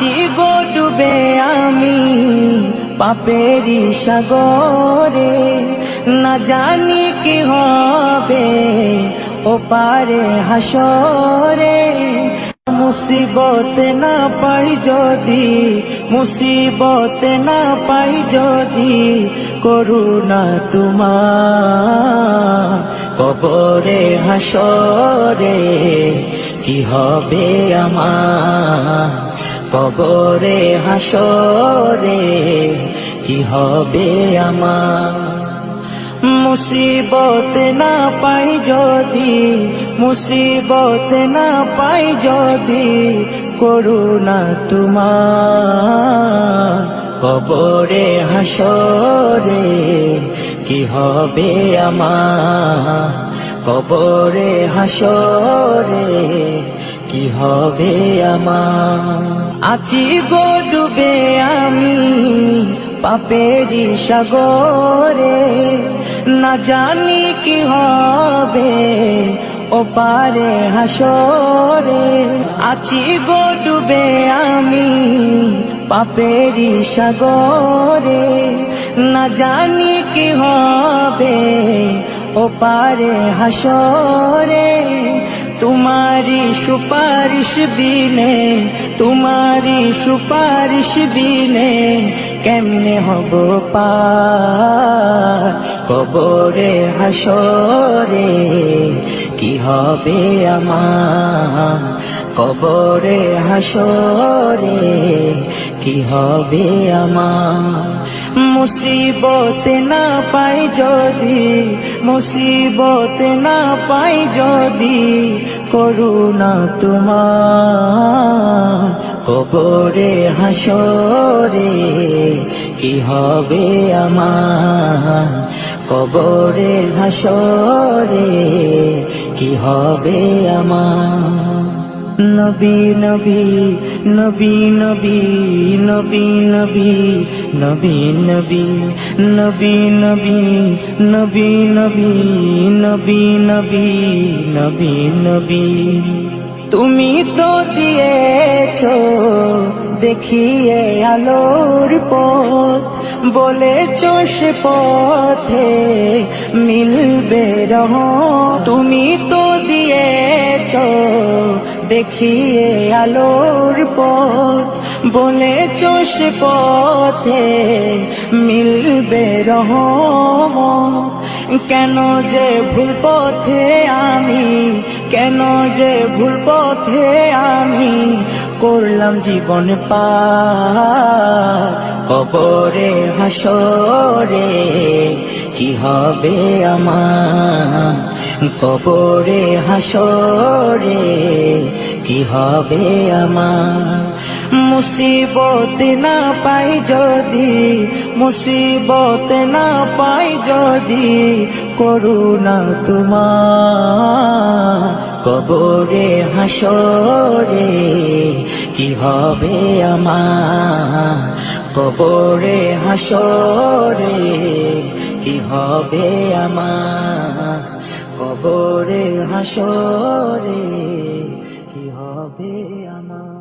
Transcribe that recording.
আছি গো ডুবে আমি পাপেরি সাগরে, না জানি কি হবে ও পারে হাসরে। মুসিবত না পাই যদি, মুসিবত না পাই যদি, করুণা তোমার কবরে হাসরে কি হবে আমার, কবরে হাসরে কি হবে আমার। মুসিবত না পাই যদি, মুসিবত না পাই যদি, করুণা তোমার কবরে হাসরে কি হবে আমার, কবরে হাসরে কি হবে আমার। আছি গো ডুবে আমি পাপেরি সাগরে, না জানি কি হবে ও পারে হাসরে। আছি গো ডুবে আমি পাপেরি সাগরে, না জানি কি হবে ও পারে হাসরে। तुम्हारी सुपारिश बिने, तुम्हारी सुपारिश बिने केमने हबो पार कबरे हासरे की हबे आमार, कबरे हासरे की हबे आमार। मुसीबत ना पाई जदि, मुसीबत ना पाई जदि, করুণা তোমার কবরে হাসরে কি হবে আমার, কবরে হাসরে কি হবে আমার। নবী নবী নবী নবী নবী নবী নবী নবী নবী নবী নবী নবী নবী নবী নবী নবী। তুমি তো দিয়েছো দেখিয়ে আলোর পথ, বলেছো সে পথে মিলবে রহমত। তুমি তো দিয়েছো দেখিয়ে আলোর পথ, বলেছো সে পথে মিলবে রহমত। কেন যে ভুল পথে আমি, কেন যে ভুল পথে আমি করলাম জীবন পার কবরে হাসরে কি হবে আমার, কবরে হাসরে কি হবে আমার। মুসিবত না পাই যদি, মুসিবত না পাই যদি, করুণা তোমার কবরে হাসরে কি হবে আমার, কবরে হাসরে কি হবে আমার, কবরে হাসরে কি হবে আমার।